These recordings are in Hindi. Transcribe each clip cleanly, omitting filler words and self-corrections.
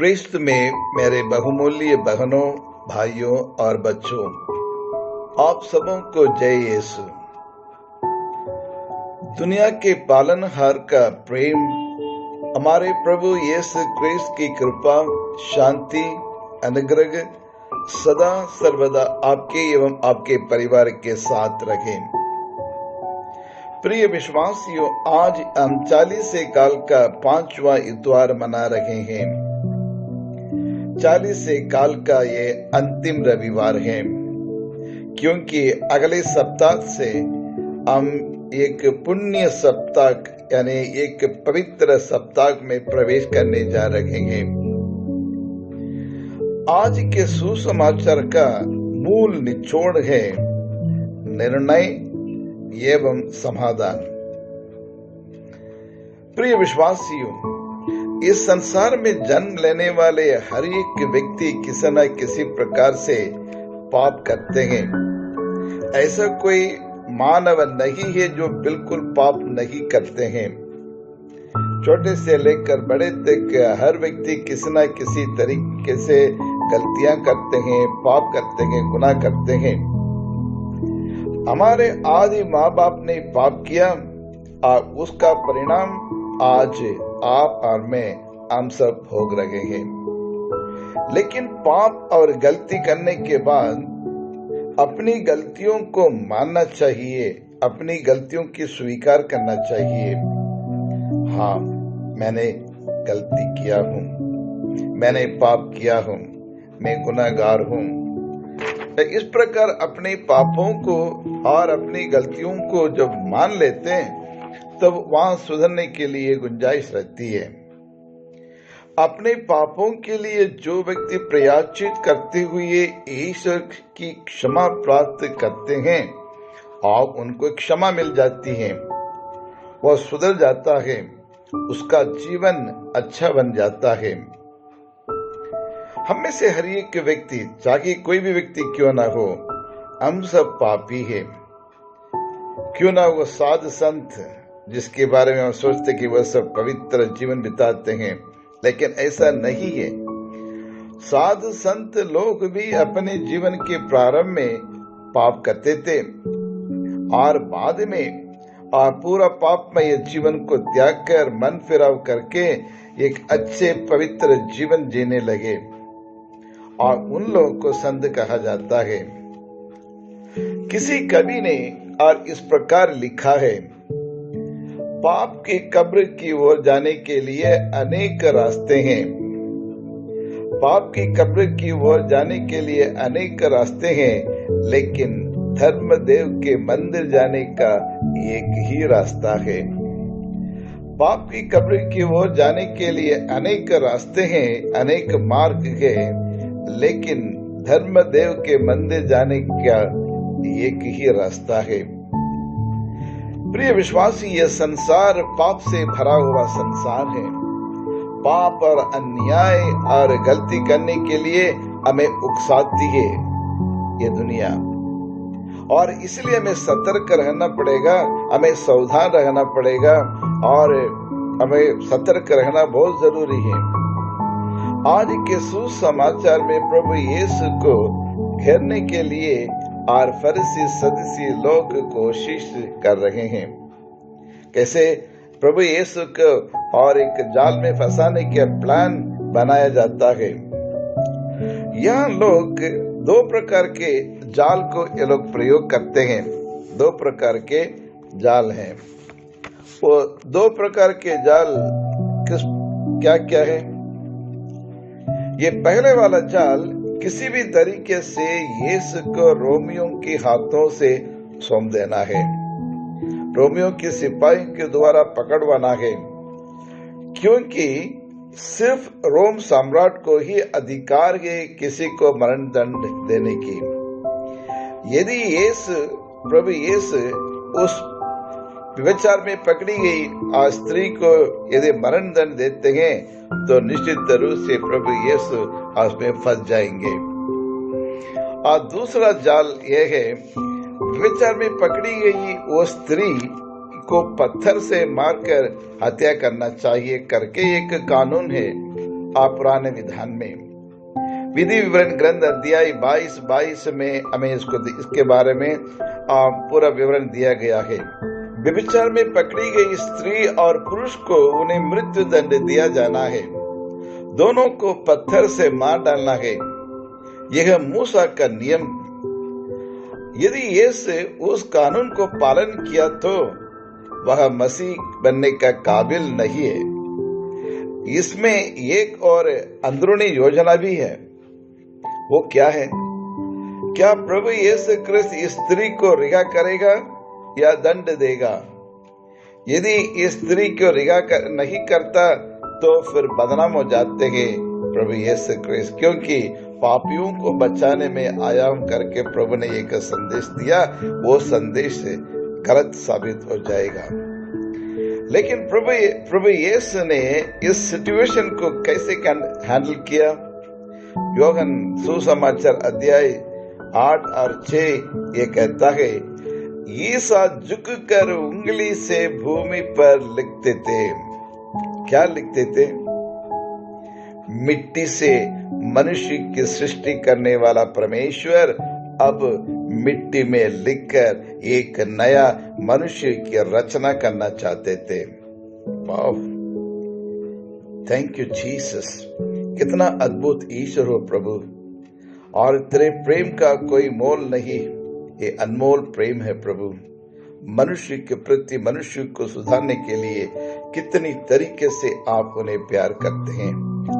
क्रिस्त में मेरे बहुमूल्य बहनों, भाइयों और बच्चों, आप सबों को जय यीशु। दुनिया के पालनहार का प्रेम, हमारे प्रभु यीशु क्रिस्त की कृपा, शांति, अनुग्रह सदा सर्वदा आपके एवं आपके परिवार के साथ रहे। प्रिय विश्वासियों, आज हम 40 साल का 5वां इतवार मना रहे हैं। 40 साल का ये अंतिम रविवार है, क्योंकि अगले सप्ताह से हम एक पुण्य सप्ताह यानी एक पवित्र सप्ताह में प्रवेश करने जा रहे हैं। आज के सुसमाचार का मूल निचोड़ है निर्णय एवं समाधान। प्रिय विश्वासियों, इस संसार में जन्म लेने वाले हर एक व्यक्ति किसी न किसी प्रकार से पाप करते हैं। ऐसा कोई मानव नहीं है जो बिल्कुल पाप नहीं करते हैं। छोटे से लेकर बड़े तक हर व्यक्ति किसी न किसी तरीके से गलतियां करते हैं, पाप करते हैं, गुनाह करते हैं। हमारे आदि माँ बाप ने पाप किया और उसका परिणाम आज आप और मैं हम सब भोग रहे हैं। लेकिन पाप और गलती करने के बाद अपनी गलतियों को मानना चाहिए, अपनी गलतियों की स्वीकार करना चाहिए। हाँ, मैंने गलती किया हूँ, मैंने पाप किया हूँ, मैं गुनाहगार हूँ। इस प्रकार अपने पापों को और अपनी गलतियों को जब मान लेते हैं तब वहां सुधरने के लिए गुंजाइश रहती है। अपने पापों के लिए जो व्यक्ति प्रायश्चित करते हुए ईश्वर की क्षमा प्राप्त करते हैं और उनको क्षमा मिल जाती है, वह सुधर जाता है, उसका जीवन अच्छा बन जाता है। हम में से हर एक व्यक्ति, चाहे कोई भी व्यक्ति क्यों ना हो, हम सब पापी है। क्यों ना वो साधु संत जिसके बारे में हम सोचते कि वह सब पवित्र जीवन बिताते हैं, लेकिन ऐसा नहीं है। साधु संत लोग भी अपने जीवन के प्रारंभ में पाप करते थे और बाद में पूरा पापमय जीवन को त्याग कर मन फिराव करके एक अच्छे पवित्र जीवन जीने लगे और उन लोगों को संत कहा जाता है। किसी कवि ने और इस प्रकार लिखा है, पाप की कब्र की ओर जाने के लिए अनेक रास्ते हैं। पाप की कब्र की ओर जाने के लिए अनेक रास्ते हैं, लेकिन धर्मदेव के मंदिर जाने का एक ही रास्ता है। पाप की कब्र की ओर जाने के लिए अनेक रास्ते हैं, अनेक मार्ग हैं, लेकिन धर्मदेव के मंदिर जाने का एक ही रास्ता है। प्रिय विश्वासी, यह संसार पाप से भरा हुआ संसार है। पाप और अन्याय और गलती करने के लिए हमें उकसाती है ये दुनिया, और इसलिए हमें सतर्क रहना पड़ेगा, हमें सावधान रहना पड़ेगा और हमें सतर्क रहना बहुत जरूरी है। आज के सुसमाचार में प्रभु यीशु को घेरने के लिए और फरीसी सदुसी लोग कोशिश कर रहे हैं। कैसे प्रभु यीशु को और एक जाल में फंसाने का प्लान बनाया जाता है। यह लोग दो प्रकार के जाल को ये लोग प्रयोग करते हैं। दो प्रकार के जाल हैं। वो दो प्रकार के जाल क्या क्या है? ये पहले वाला जाल किसी भी तरीके से यीशु को रोमियों के हाथों से सौंप देना है, रोमियों के सिपाही के द्वारा पकड़वाना है, क्योंकि सिर्फ रोम सम्राट को ही अधिकार है किसी को मरण दंड देने की। यदि प्रभु यीशु उस व्यभिचार में पकड़ी गई स्त्री को यदि मरण दंड देते हैं तो निश्चित रूप से प्रभु यीशु उसमें फंस जाएंगे। और दूसरा जाल यह है, व्यभिचार में पकड़ी गई वो स्त्री को पत्थर से मारकर हत्या करना चाहिए करके एक कानून है। पुराने विधान में विधि विवरण ग्रंथ अध्याय 22 में हमें इसके बारे में पूरा विवरण दिया गया है। व्यभिचार में पकड़ी गई स्त्री और पुरुष को उन्हें मृत्यु दंड दिया जाना है, दोनों को पत्थर से मार डालना है। यह मूसा का नियम। यदि यीशु उस कानून को पालन किया तो वह मसीह बनने का काबिल नहीं है। इसमें एक और अंदरूनी योजना भी है। वो क्या है? क्या प्रभु यीशु क्रिस्त स्त्री को रिहा करेगा या दंड देगा? यदि स्त्री को रिहा नहीं करता तो फिर बदनाम हो जाते हैं प्रभु यीशु क्रिस्त, क्योंकि पापियों को बचाने में आयाम करके प्रभु ने एक संदेश दिया, वो संदेश गलत साबित हो जाएगा। लेकिन प्रभु यीशु ने इस सिचुएशन को कैसे हैंडल किया? योहन सुसमाचार अध्याय 8 और 6 ये कहता है, यीशु झुककर उंगली से भूमि पर लिखते थे। क्या लिखते थे? मिट्टी से मनुष्य की सृष्टि करने वाला परमेश्वर अब मिट्टी में लिखकर एक नया मनुष्य की रचना करना चाहते थे। वाह, थैंक यू जीसस। कितना अद्भुत ईश्वर हो प्रभु, और तेरे प्रेम का कोई मोल नहीं। ये अनमोल प्रेम है प्रभु। मनुष्य के प्रति, मनुष्य को सुधारने के लिए कितनी तरीके से आप उन्हें प्यार करते हैं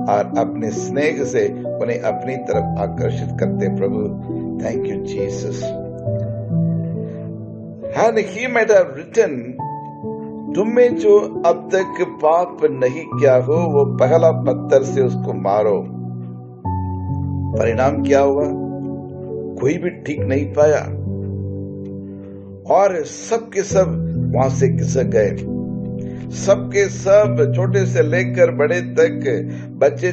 और अपने स्नेह से उन्हें अपनी तरफ आकर्षित करते प्रभु। Thank you Jesus. And he might have written, तुम्हें जो अब तक पाप नहीं किया हो वो पहला पत्थर से उसको मारो। परिणाम क्या हुआ? कोई भी ठीक नहीं पाया और सबके सब वहां से खिसक गए। सबके सब, छोटे से लेकर बड़े तक, बच्चे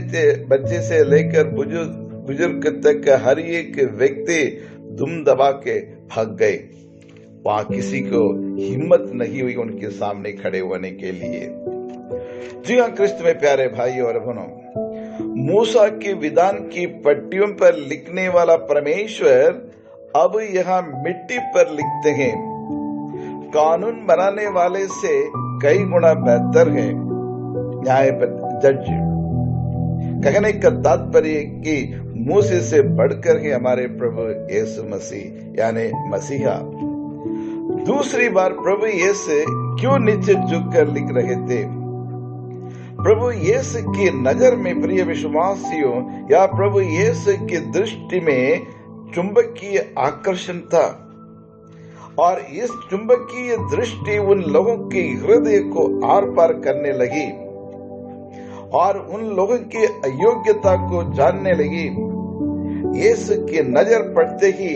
से लेकर बुजुर्ग तक, हर एक व्यक्ति दुम दबा के भाग गए। वहां किसी को हिम्मत नहीं हुई उनके सामने खड़े होने के लिए। जी हाँ क्रिस्त में प्यारे भाई और बहनों, मूसा के विधान की पट्टियों पर लिखने वाला परमेश्वर अब यहाँ मिट्टी पर लिखते हैं। कानून बनाने वाले से कई गुना बेहतर है न्याय जज। कहने का तात्पर्य कि मूसे से बढ़कर ही हमारे प्रभु यीशु मसीह यानी मसीहा। दूसरी बार प्रभु यीशु क्यों नीचे झुककर लिख रहे थे? प्रभु यीशु की नजर में, प्रिय विश्वासियों, या प्रभु यीशु की दृष्टि में चुंबकीय आकर्षण था, और इस चुंबकीय दृष्टि उन लोगों के हृदय को आर पार करने लगी और उन लोगों की अयोग्यता को जानने लगी। यीशु की नजर पड़ते ही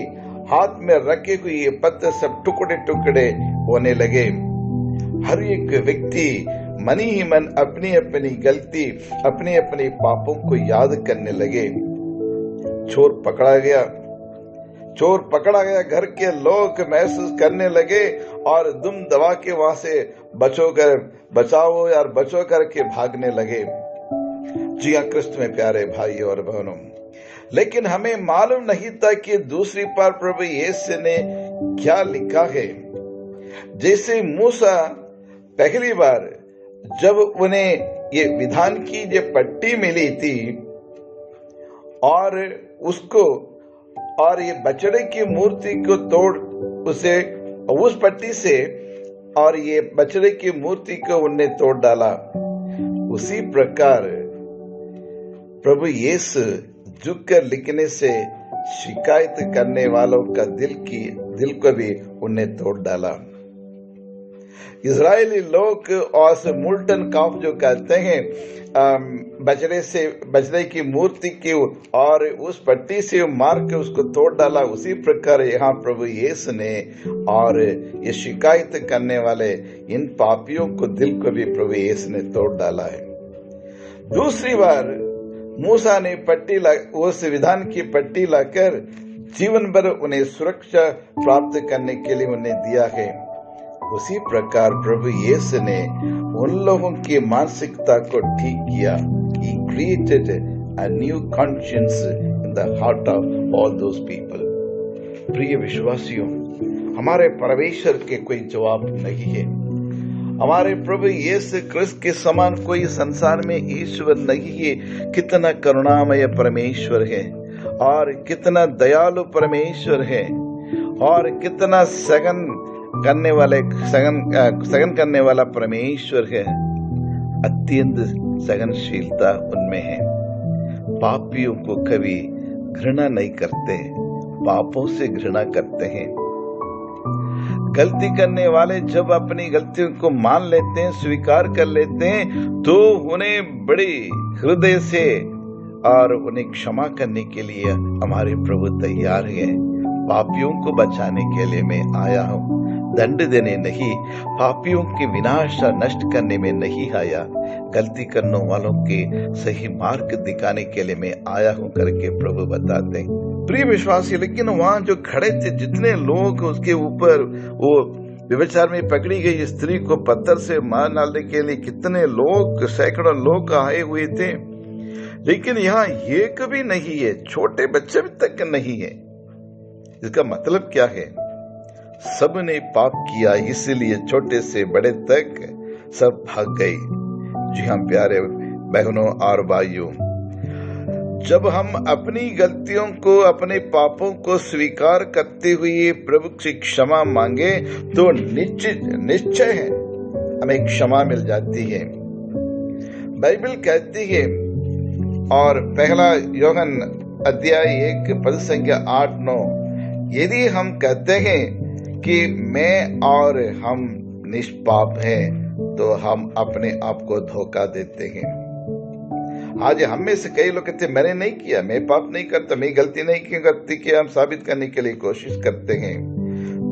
हाथ में रखे हुए ये पत्थर सब टुकड़े टुकड़े होने लगे। हर एक व्यक्ति मनी ही मन अपनी अपनी गलती, अपने अपने पापों को याद करने लगे। चोर पकड़ा गया। घर के लोग महसूस करने लगे और दुम दबा के वहां से बचाओ यार बचो करके भागने लगे। जी हाँ क्रिस्त में प्यारे भाई और बहनों, लेकिन हमें मालूम नहीं था कि दूसरी बार प्रभु यीशु ने क्या लिखा है। जैसे मूसा पहली बार जब उन्हें ये विधान की जो पट्टी मिली थी और ये बछड़े की मूर्ति को तोड़ उस पट्टी से और ये बछड़े की मूर्ति को उन्हें तोड़ डाला, उसी प्रकार प्रभु यीशु झुककर लिखने से शिकायत करने वालों का दिल को भी उन्हें तोड़ डाला। इजरायली लोग और मुल्टन काफ जो कहते हैं, बछड़े की मूर्ति की और उस पट्टी से मार के उसको तोड़ डाला, उसी प्रकार यहाँ प्रभु यीशु ने और ये शिकायत करने वाले इन पापियों को दिल को भी प्रभु यीशु ने तोड़ डाला है। दूसरी बार मूसा ने उस विधान की पट्टी लाकर जीवन भर उन्हें सुरक्षा प्राप्त करने के लिए उन्हें दिया है। उसी प्रकार प्रभु यीशु ने उन लोगों की मानसिकता को ठीक किया। He created a new conscience in the heart of all those people. प्रिय विश्वासियों, हमारे परमेश्वर के कोई जवाब नहीं है। हमारे प्रभु यीशु क्रिस्त के समान कोई संसार में ईश्वर नहीं है। कितना करुणामय परमेश्वर है और कितना दयालु परमेश्वर है और कितना सगन करने वाला परमेश्वर है। अत्यंत सहनशीलता उनमें है। पापियों को कभी घृणा नहीं करते, पापों से घृणा करते हैं। गलती करने वाले जब अपनी गलतियों को मान लेते हैं, स्वीकार कर लेते हैं, तो उन्हें बड़ी हृदय से और उन्हें क्षमा करने के लिए हमारे प्रभु तैयार हैं। पापियों को बचाने के लिए मैं आया हूँ, दंड देने नहीं, पापियों के विनाश नष्ट करने में नहीं आया, गलती करने वालों के सही मार्ग दिखाने के लिए मैं आया हूँ करके प्रभु बताते हैं। प्रिय विश्वासी, लेकिन वहां जो खड़े थे, जितने लोग उसके ऊपर वो व्यभिचार में पकड़ी गई स्त्री को पत्थर से मार डालने के लिए कितने लोग, सैकड़ों लोग आए हुए थे, लेकिन यहाँ एक भी नहीं है, छोटे बच्चे तक नहीं है। इसका मतलब क्या है? सबने पाप किया, इसलिए छोटे से बड़े तक सब भाग गए। जी हाँ प्यारे बहनों और भाइयों, जब हम अपनी गलतियों को, अपने पापों को स्वीकार करते हुए प्रभु से क्षमा मांगे तो निश्चय है हमें क्षमा मिल जाती है। बाइबल कहती है, और पहला यूहन्ना अध्याय 1 पद संख्या 8-9, यदि हम कहते हैं कि मैं और हम निष्पाप हैं तो हम अपने आप को धोखा देते हैं। आज हम में से कई लोग कहते हैं मैंने नहीं किया, मैं पाप नहीं करता, मैं गलती नहीं की, गलती की हम साबित करने के लिए कोशिश करते हैं।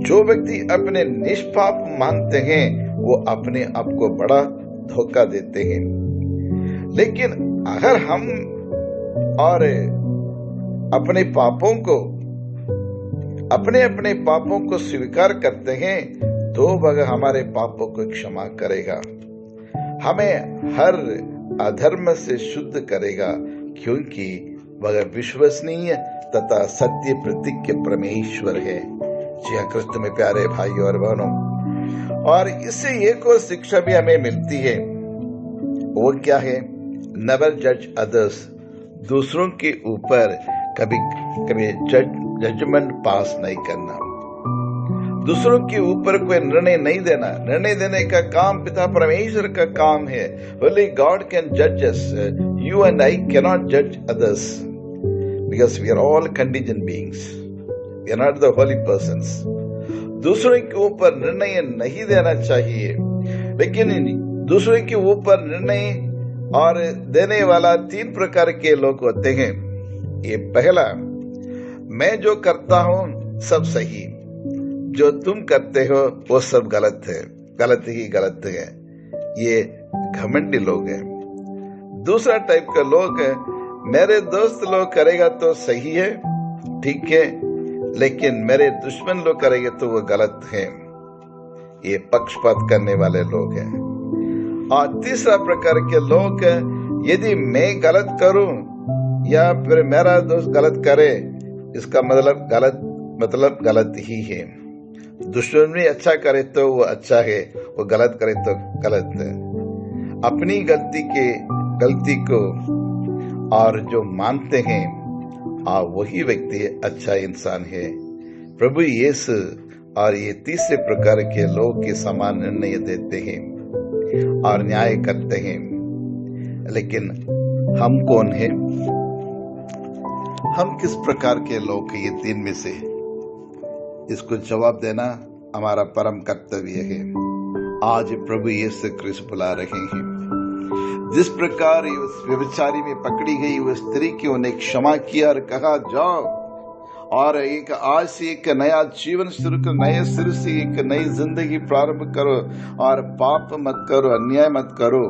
जो व्यक्ति अपने निष्पाप मानते हैं वो अपने आप को बड़ा धोखा देते हैं। लेकिन अगर हम और अपने पापों को स्वीकार करते हैं तो वह हमारे पापों को क्षमा करेगा, हमें हर अधर्म से शुद्ध करेगा, क्योंकि वह विश्वसनीय तथा सत्य प्रतिज्ञ परमेश्वर है। जी हाँ क्रिस्त में प्यारे भाइयों और बहनों, और इससे एक और शिक्षा भी हमें मिलती है। वो क्या है? नेवर जज अदर्स। दूसरों के ऊपर कभी जजमेंट पास नहीं करना, दूसरों के ऊपर कोई निर्णय नहीं देना। निर्णय देने का काम पिता परमेश्वर का काम है। Only God can judge us. You and I cannot judge others because we are all contingent beings. We are not the holy persons. दूसरों के ऊपर निर्णय नहीं देना चाहिए, लेकिन दूसरों के ऊपर निर्णय और देने वाला 3 प्रकार के लोग होते हैं। ये पहला, मैं जो करता हूं सब सही, जो तुम करते हो वो सब गलत है, गलत ही गलत है। ये घमंडी लोग हैं। दूसरा टाइप का लोग है, मेरे दोस्त लोग करेगा तो सही है, ठीक है, लेकिन मेरे दुश्मन लोग करेंगे तो वो गलत है। ये पक्षपात करने वाले लोग हैं। और तीसरा प्रकार के लोग, यदि मैं गलत करूं या फिर मेरा दोस्त गलत करे, इसका मतलब गलत ही है। दुश्मन भी अच्छा करे तो वो अच्छा है, वो गलत करे तो गलत है। अपनी गलती को और जो मानते हैं वही व्यक्ति अच्छा इंसान है। प्रभु यीशु और ये तीसरे प्रकार के लोग के समान निर्णय देते हैं और न्याय करते हैं। लेकिन हम कौन हैं? हम किस प्रकार के लोग हैं? ये 3 में से इसको जवाब देना हमारा परम कर्तव्य है। आज प्रभु यीशु क्रिस्त बुला रहे हैं। जिस प्रकार उस व्यभिचारी में पकड़ी गई उस स्त्री की उन्हें क्षमा किया और कहा जाओ और आज से एक नया जीवन शुरू करो, नए सिर से एक नई जिंदगी प्रारंभ करो और पाप मत करो, अन्याय मत करो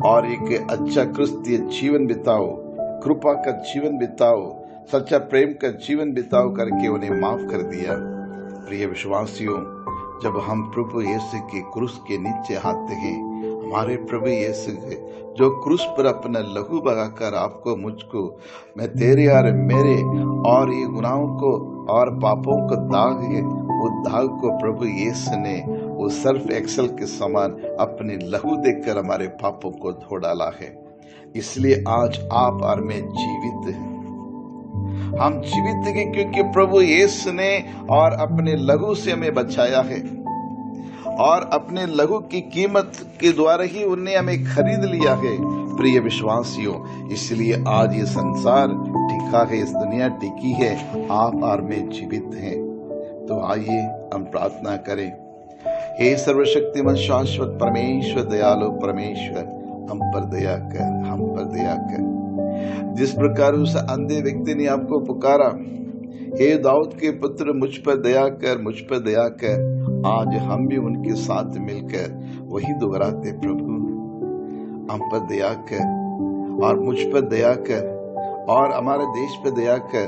और एक अच्छा क्रिस्तीय जीवन बिताओ, कृपा का जीवन बिताओ, सच्चा प्रेम का जीवन बिताओ करके उन्हें माफ कर दिया। प्रिय विश्वासियों, जब हम प्रभु यीशु के क्रूस के नीचे आते हैं, हमारे प्रभु यीशु जो क्रूस पर अपना लहू बहाकर आपको मुझको, मैं तेरे और मेरे और ये गुनाहों को और पापों को दाग है, वो दाग को प्रभु यीशु ने वो सर्फ एक्सेल के समान अपने लहू देकर हमारे पापों को धो डाला है। इसलिए आज आप और मैं जीवित हैं। हम जीवित हैं क्योंकि प्रभु यीशु ने और अपने लहू से हमें बचाया है और अपने लहू की कीमत के द्वारा ही उन्हें हमें खरीद लिया है। प्रिय विश्वासियों, इसलिए आज ये संसार टिका है, इस दुनिया टिकी है, आप और मैं जीवित हैं। तो आइए हम प्रार्थना करें। हे सर्वशक्तिमान शाश्वत परमेश्वर, दयालु परमेश्वर, हम पर दया कर, हम पर दया कर। जिस प्रकार उस अंधे व्यक्ति ने आपको पुकारा, हे दाऊद के पुत्र, मुझ पर दया कर, मुझ पर दया कर, आज हम भी उनके साथ मिलकर वही दोहराते, प्रभु हम पर दया कर और मुझ पर दया कर और हमारे देश पर दया कर,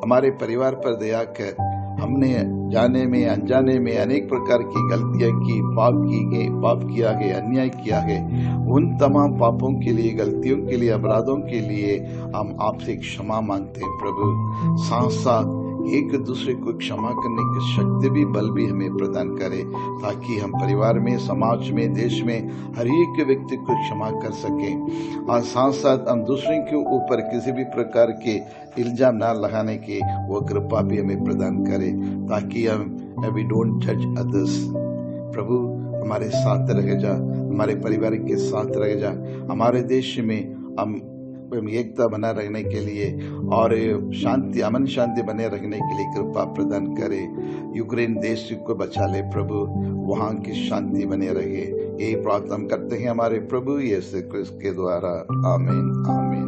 हमारे परिवार पर दया कर। हमने जाने में अनजाने में अनेक प्रकार की गलतियां की, पाप किया है, अन्याय किया है। उन तमाम पापों के लिए, गलतियों के लिए, अपराधों के लिए हम आपसे क्षमा मांगते हैं प्रभु। साथ साथ एक दूसरे को क्षमा करने की शक्ति भी, बल भी हमें प्रदान करे, ताकि हम परिवार में, समाज में, देश में हर एक व्यक्ति को क्षमा कर सकें। और साथ साथ हम दूसरे के ऊपर किसी भी प्रकार के इल्जाम ना लगाने की वो कृपा भी हमें प्रदान करे, ताकि हम वी डोंट जज अदर्स। प्रभु हमारे साथ रह जा, हमारे परिवार के साथ रह जा, हमारे देश में हम एकता बना रहने के लिए और शांति, अमन शांति बने रहने के लिए कृपा प्रदान करे। यूक्रेन देश को बचा ले प्रभु, वहां की शांति बने रहे। यही प्रार्थना करते हैं हमारे प्रभु यीशु क्रिस्त के द्वारा। आमीन, आमीन।